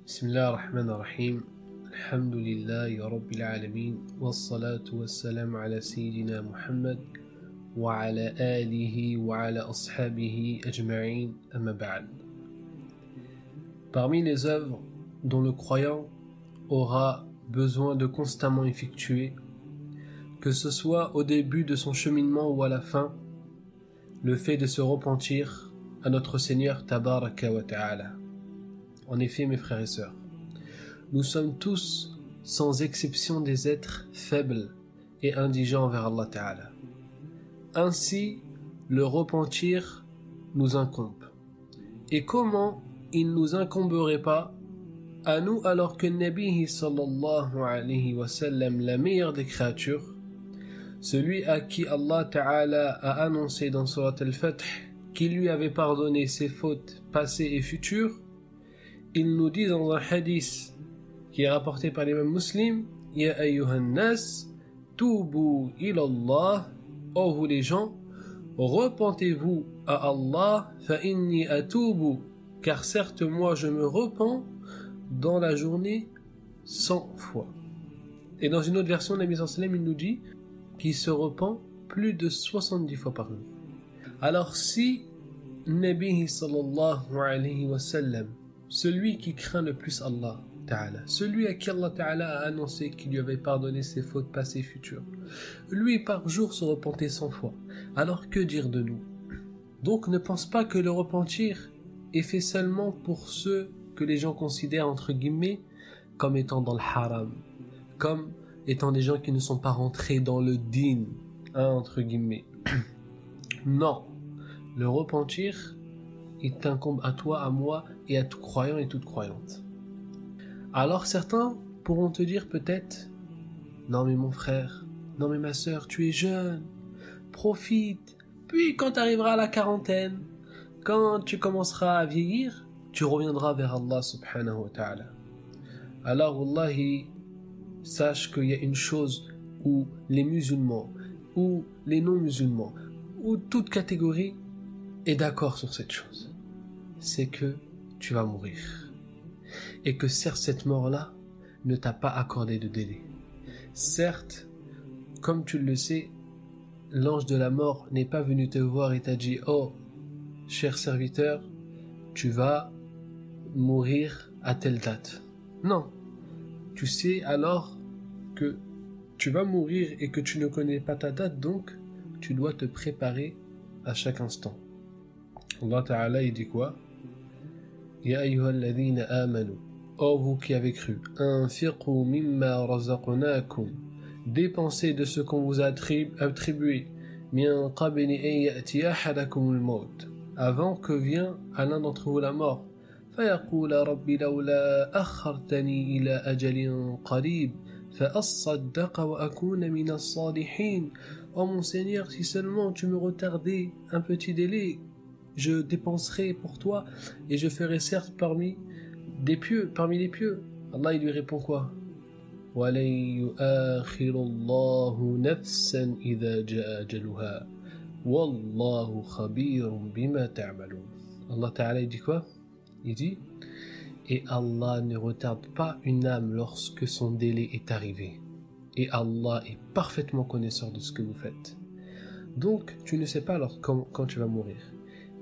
بسم الله الرحمن الرحيم الحمد لله رب العالمين والصلاة والسلام على سيدنا محمد وعلى آله وعلى أصحابه أجمعين أما بعد. Parmi les œuvres dont le croyant aura besoin de constamment effectuer, que ce soit au début de son cheminement ou à la fin, le fait de se repentir à notre Seigneur Tabaraka wa Ta'ala. En effet, mes frères et sœurs, nous sommes tous, sans exception, des êtres faibles et indigents envers Allah Ta'ala. Ainsi, le repentir nous incombe. Et comment il ne nous incomberait pas à nous alors que Nabi sallallahu alayhi wa sallam, la meilleure des créatures, celui à qui Allah Ta'ala a annoncé dans Surat Al-Fath qu'il lui avait pardonné ses fautes passées et futures, il nous dit dans un hadith qui est rapporté par l'imam Muslim: Ya ayyuhan nas, tubu ila Allah, ô vous les gens, repentez-vous à Allah, fa inni atubu, car certes moi je me repens dans la journée 100 fois. Et dans une autre version, Nabi sallallahu alayhi wa sallam, il nous dit qu'il se repent plus de 70 fois par jour. Alors si Nabi sallallahu alayhi wa sallam, celui qui craint le plus Allah Ta'ala, celui à qui Allah Ta'ala a annoncé qu'il lui avait pardonné ses fautes passées et futures, lui par jour se repentait 100 fois, alors que dire de nous? Donc ne pense pas que le repentir est fait seulement pour ceux que les gens considèrent entre guillemets comme étant dans le haram, comme étant des gens qui ne sont pas rentrés dans le din, entre guillemets. Non, le repentir, il t'incombe à toi, à moi et à tout croyant et toute croyante. Alors certains pourront te dire peut-être: non mais mon frère, non mais ma sœur, tu es jeune, profite, puis quand tu arriveras à la quarantaine, quand tu commenceras à vieillir, tu reviendras vers Allah subhanahu wa ta'ala. Alors wallahi, sache qu'il y a une chose où les musulmans, ou les non-musulmans, ou toute catégorie est d'accord sur cette chose, c'est que tu vas mourir. Et que certes cette mort-là ne t'a pas accordé de délai. Certes, comme tu le sais, l'ange de la mort n'est pas venu te voir et t'a dit: oh, cher serviteur, tu vas mourir à telle date. Non, tu sais alors que tu vas mourir et que tu ne connais pas ta date, donc tu dois te préparer à chaque instant. Allah Ta'ala il dit quoi? Ya ayyuhalladhina amanu, ô vous qui avez cru, anfiqu mimma razaqnakum, dépensez de ce qu'on vous a attribué, min qabli an ya'tiya ahadakumul maut, avant que vienne à l'un d'entre vous la mort, fayaqula rabbi lawla akhartani ila ajalin qarib fa asaddaqa wa akuna min as-salihin. Oh mon Seigneur, si seulement tu me retardais un petit délai, je dépenserai pour toi et je ferai certes parmi les pieux. Allah il lui répond quoi? وَلَنْ يُؤَخِّرُ اللَّهُ نَفْسًا إِذَا جَاءَ أَجَلُهَا وَاللَّهُ خَبِيرٌ بِمَا تَعْمَلُونَ. Allah Ta'ala il dit quoi? Il dit: et Allah ne retarde pas une âme lorsque son délai est arrivé. Et Allah est parfaitement connaisseur de ce que vous faites. Donc tu ne sais pas alors quand tu vas mourir.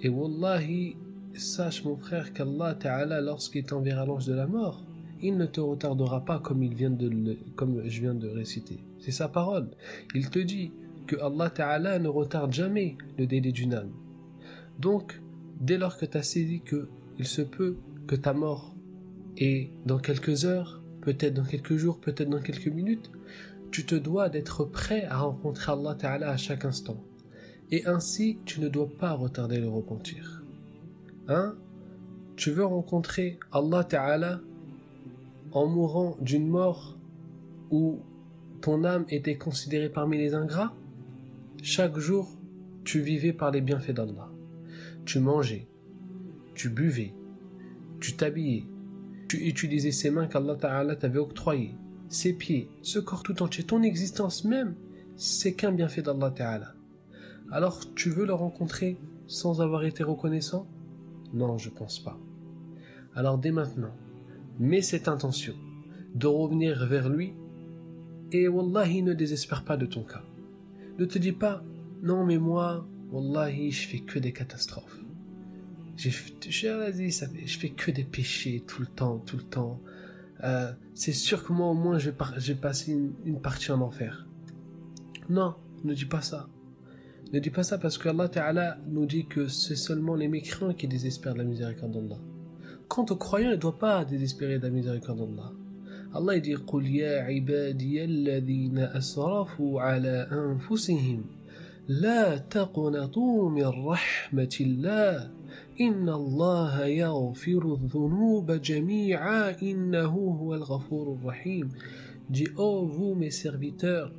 Et wallahi, sache mon frère qu'Allah Ta'ala, lorsqu'il t'enverra l'ange de la mort, il ne te retardera pas comme je viens de réciter. C'est sa parole. Il te dit que Allah Ta'ala ne retarde jamais le délai d'une âme. Donc, dès lors que tu as saisi qu'il se peut que ta mort est dans quelques heures, peut-être dans quelques jours, peut-être dans quelques minutes, tu te dois d'être prêt à rencontrer Allah Ta'ala à chaque instant. Et ainsi, tu ne dois pas retarder le repentir. Tu veux rencontrer Allah Ta'ala en mourant d'une mort où ton âme était considérée parmi les ingrats? Chaque jour, tu vivais par les bienfaits d'Allah. Tu mangeais, tu buvais, tu t'habillais, tu utilisais ces mains qu'Allah Ta'ala t'avait octroyées, ses pieds, ce corps tout entier, ton existence même, c'est qu'un bienfait d'Allah Ta'ala. Alors tu veux le rencontrer sans avoir été reconnaissant? Non, je pense pas. Alors dès maintenant, mets cette intention de revenir vers lui et wallahi ne désespère pas de ton cas. Ne te dis pas non mais moi wallahi je fais que des catastrophes. Je fais que des péchés tout le temps. C'est sûr que moi au moins je vais passer une partie en enfer. Non, ne dis pas ça. Ne dis pas ça parce que Allah Ta'ala nous dit que c'est seulement les mécréants qui désespèrent de la miséricorde d'Allah. Quant aux croyants, ils ne doivent pas désespérer de la miséricorde d'Allah. Allah dit قُلْ يَا عِبَادِيَ الَّذِينَ أَسْرَفُوا عَلَى أَنفُسِهِمْ لَا تَقْنَطُوا مِنْ رَحْمَةِ اللَّهِ إِنَّ اللَّهَ يَغْفِرُ الذُّنُوبَ جَمِيعًا إِنَّهُ هُوَ الْغَفُورُ الرَّحِيمُ. Dis, ô vous mes serviteurs,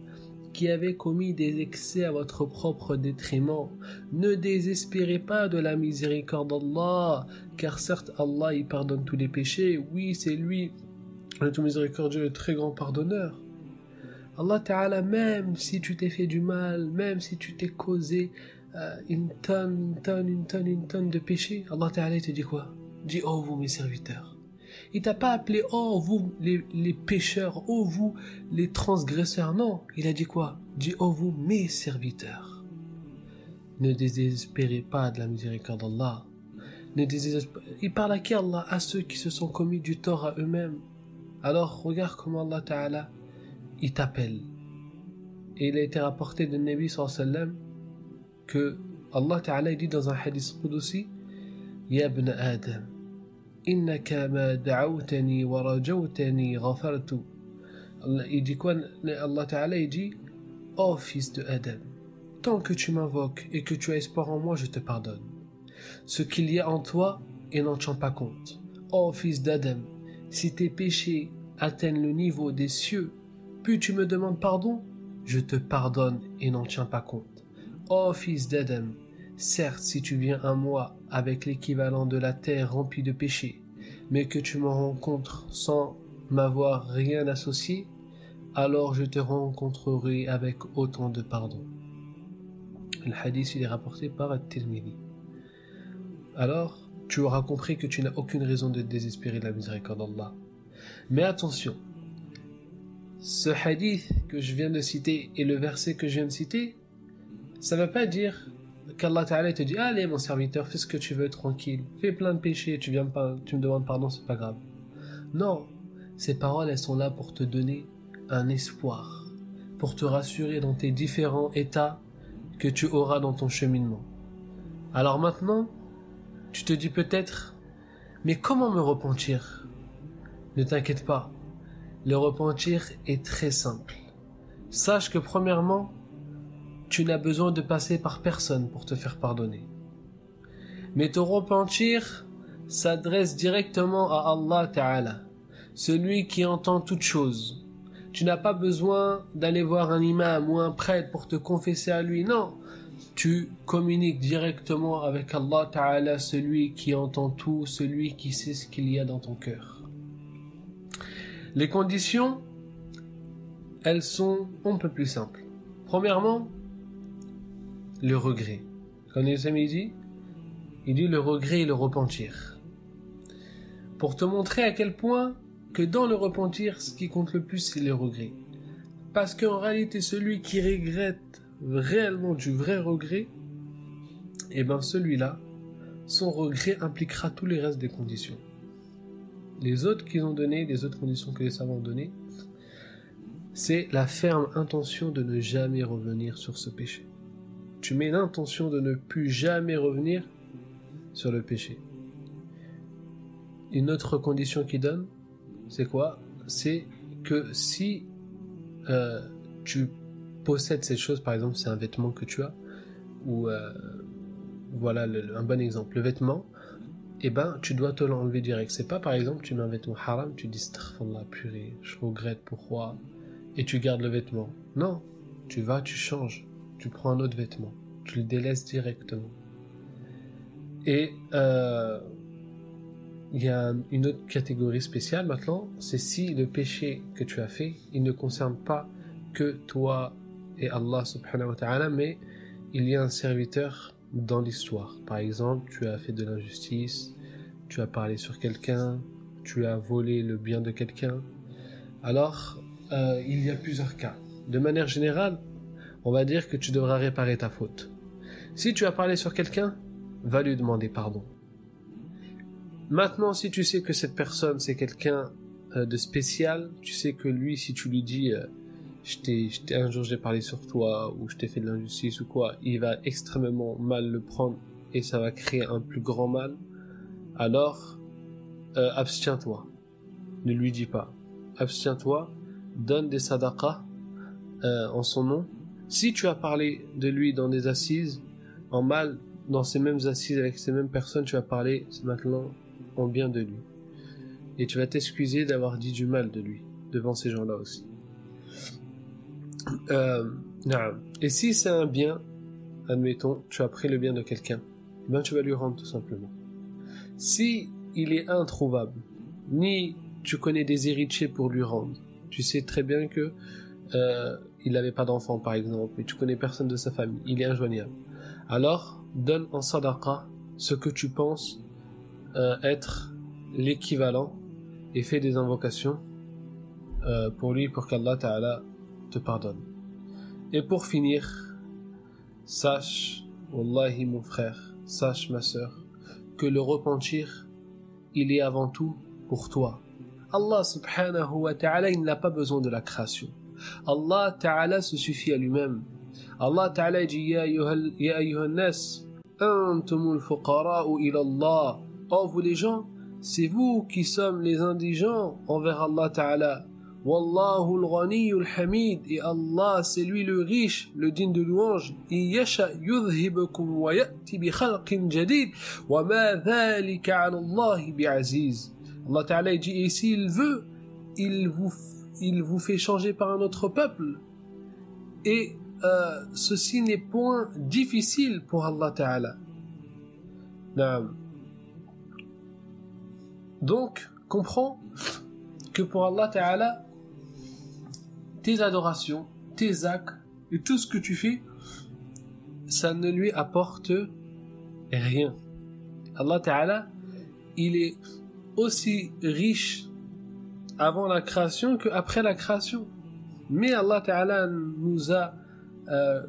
qui avez commis des excès à votre propre détriment, ne désespérez pas de la miséricorde d'Allah, car certes Allah il pardonne tous les péchés, oui c'est lui, le tout miséricordieux, le très grand pardonneur. Allah Ta'ala, même si tu t'es fait du mal, même si tu t'es causé une tonne de péchés, Allah Ta'ala te dit quoi? Dis, oh vous mes serviteurs. Il t'a pas appelé, oh vous les pécheurs, oh vous les transgresseurs, non. Il a dit quoi? Dit, oh vous mes serviteurs. Ne désespérez pas de la miséricorde d'Allah. Il parle à qui Allah? À ceux qui se sont commis du tort à eux-mêmes. Alors regarde comment Allah Ta'ala il t'appelle. Et il a été rapporté de Nabi sallallahu alayhi wa sallam que Allah Ta'ala il dit dans un hadith Qudusi, Ya ibn Adam, innaka ma da'awtani wa rajawtani ghafartu. Il dit quoi? Allah Ta'ala il dit, ô fils de Adam, tant que tu m'invoques et que tu as espoir en moi, je te pardonne. Ce qu'il y a en toi et n'en tiens pas compte. Ô fils d'Adam, si tes péchés atteignent le niveau des cieux, puis tu me demandes pardon, je te pardonne et n'en tiens pas compte. Ô fils d'Adam, certes si tu viens à moi avec l'équivalent de la terre remplie de péchés, mais que tu me rencontres sans m'avoir rien associé, alors je te rencontrerai avec autant de pardon. Le hadith il est rapporté par At-Tirmidhi. Alors, tu auras compris que tu n'as aucune raison de désespérer de la miséricorde d'Allah. Mais attention, ce hadith que je viens de citer et le verset que je viens de citer, ça ne veut pas dire qu'Allah Ta'ala te dit, allez mon serviteur, fais ce que tu veux, tranquille, fais plein de péchés, tu me demandes pardon, c'est pas grave. Non, ces paroles elles sont là pour te donner un espoir, pour te rassurer dans tes différents états que tu auras dans ton cheminement. Alors maintenant, tu te dis peut-être, mais comment me repentir? Ne t'inquiète pas, le repentir est très simple. Sache que premièrement, tu n'as besoin de passer par personne pour te faire pardonner. Mais ton repentir s'adresse directement à Allah Ta'ala, celui qui entend toutes choses. Tu n'as pas besoin d'aller voir un imam ou un prêtre pour te confesser à lui, non. Tu communiques directement avec Allah Ta'ala, celui qui entend tout, celui qui sait ce qu'il y a dans ton cœur. Les conditions, elles sont un peu plus simples. Premièrement, le regret. Comme il dit le regret et le repentir. Pour te montrer à quel point que dans le repentir, ce qui compte le plus, c'est le regret. Parce qu'en réalité, celui qui regrette réellement du vrai regret, eh bien celui-là, son regret impliquera tous les restes des conditions. Les autres qu'ils ont donné, les autres conditions que les savants ont données, c'est la ferme intention de ne jamais revenir sur ce péché. Tu mets l'intention de ne plus jamais revenir sur le péché. Une autre condition qu'il donne, c'est quoi? C'est que si tu possèdes cette chose, par exemple c'est un vêtement que tu as, ou voilà un bon exemple, le vêtement, eh ben tu dois te l'enlever direct. C'est pas par exemple tu mets un vêtement haram, tu dis astaghfirullah, purée, je regrette pourquoi, et tu gardes le vêtement. Non, tu vas, tu changes, tu prends un autre vêtement, tu le délaisses directement. Et il y a une autre catégorie spéciale maintenant, c'est si le péché que tu as fait, il ne concerne pas que toi et Allah subhanahu wa ta'ala, mais il y a un serviteur dans l'histoire. Par exemple, tu as fait de l'injustice, tu as parlé sur quelqu'un, tu as volé le bien de quelqu'un, alors il y a plusieurs cas. De manière générale, on va dire que tu devras réparer ta faute. Si tu as parlé sur quelqu'un, va lui demander pardon. Maintenant, si tu sais que cette personne, c'est quelqu'un de spécial, tu sais que lui, si tu lui dis un jour j'ai parlé sur toi, ou je t'ai fait de l'injustice ou quoi, il va extrêmement mal le prendre et ça va créer un plus grand mal, alors abstiens-toi. Ne lui dis pas. Abstiens-toi, donne des sadaqas en son nom. Si tu as parlé de lui dans des assises, en mal, dans ces mêmes assises avec ces mêmes personnes, tu vas parler maintenant en bien de lui. Et tu vas t'excuser d'avoir dit du mal de lui, devant ces gens-là aussi. Et si c'est un bien, admettons, tu as pris le bien de quelqu'un, ben tu vas lui rendre tout simplement. Si il est introuvable, ni tu connais des héritiers pour lui rendre, tu sais très bien que il n'avait pas d'enfant par exemple, et tu connais personne de sa famille, il est injoignable, alors donne en sadaqa ce que tu penses être l'équivalent et fais des invocations pour lui, pour qu'Allah Ta'ala te pardonne. Et pour finir, sache, Wallahi mon frère, sache ma sœur, que le repentir, il est avant tout pour toi. Allah subhanahu wa ta'ala, il n'a pas besoin de la création. Allah Ta'ala se suffit à lui-même. Allah Ta'ala dit Ya ayyuhan nas, antumul fuqara'u ila Allah. Oh vous les gens, c'est vous qui sommes les indigents envers Allah Ta'ala. Wallahu al-ghaniyyul hamid, et Allah c'est lui le riche, le digne de louange. Yasha yudhhibukum wa ya'ti bi khalqin jadid wa ma dhalika 'ala Allah bi'aziz. Allah Ta'ala dit et s'il veut, il vous fait changer par un autre peuple. Et ceci n'est point difficile pour Allah Ta'ala. Donc, comprends que pour Allah Ta'ala, tes adorations, tes actes et tout ce que tu fais, ça ne lui apporte rien. Allah Ta'ala, il est aussi riche avant la création qu'après la création. Mais Allah Ta'ala nous a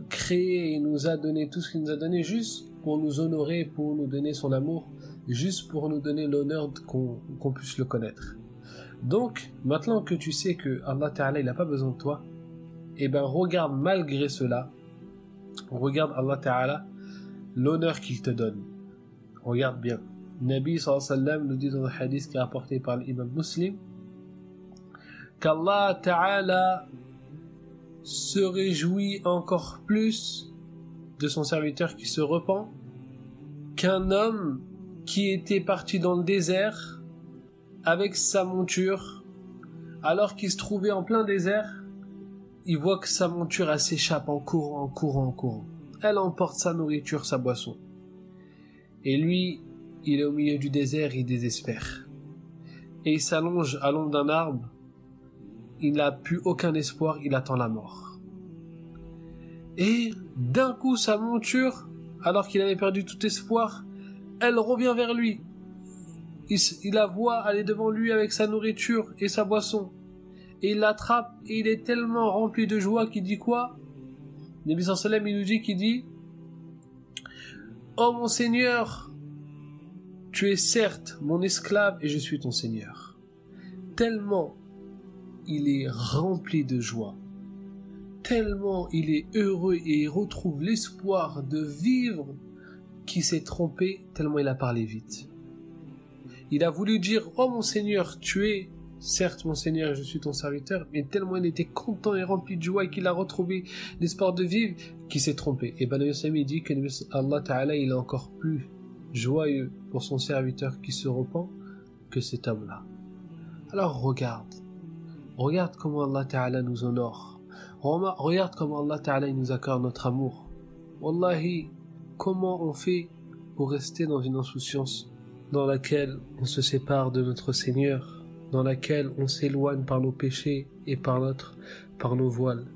créé et nous a donné tout ce qu'il nous a donné juste pour nous honorer, pour nous donner son amour, juste pour nous donner l'honneur qu'on puisse le connaître. Donc, maintenant que tu sais que Allah Ta'ala, il n'a pas besoin de toi, et ben regarde malgré cela, regarde Allah Ta'ala, l'honneur qu'il te donne. Regarde bien. Nabi sallallahu alayhi wa sallam nous dit dans un hadith qui est rapporté par l'imam Muslim, qu'Allah Ta'ala se réjouit encore plus de son serviteur qui se repent qu'un homme qui était parti dans le désert avec sa monture, alors qu'il se trouvait en plein désert, il voit que sa monture elle s'échappe en courant. Elle emporte sa nourriture, sa boisson. Et lui, il est au milieu du désert, il désespère. Et il s'allonge à l'ombre d'un arbre. Il n'a plus aucun espoir, il attend la mort. Et d'un coup, sa monture, alors qu'il avait perdu tout espoir, elle revient vers lui. Il la voit aller devant lui avec sa nourriture et sa boisson. Et il l'attrape et il est tellement rempli de joie qu'il dit quoi? Nabi sallallahu alayhi wa sallam, il nous dit qu'il dit Oh mon Seigneur, tu es certes mon esclave et je suis ton Seigneur. Tellement il est rempli de joie, tellement il est heureux et il retrouve l'espoir de vivre qu'il s'est trompé tellement il a parlé vite. Il a voulu dire « Oh mon Seigneur, tu es certes mon Seigneur, je suis ton serviteur », mais tellement il était content et rempli de joie et qu'il a retrouvé l'espoir de vivre qu'il s'est trompé. Et ben il dit que Allah Ta'ala il est encore plus joyeux pour son serviteur qui se repent que cet homme-là. Alors regarde comment Allah Ta'ala nous honore. Regarde comment Allah Ta'ala il nous accorde notre amour. Wallahi, comment on fait pour rester dans une insouciance dans laquelle on se sépare de notre Seigneur, dans laquelle on s'éloigne par nos péchés et par nos voiles.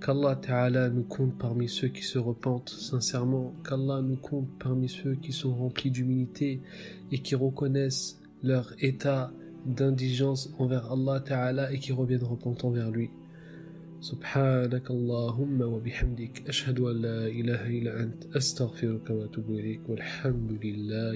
Qu'Allah Ta'ala nous compte parmi ceux qui se repentent sincèrement, qu'Allah nous compte parmi ceux qui sont remplis d'humilité et qui reconnaissent leur état d'indigence envers Allah Ta'ala et qui reviennent repentants vers lui. سبحانك اللهم وبحمدك أشهد أن لا إله إلا أنت أستغفرك وأتوب إليك والحمد لله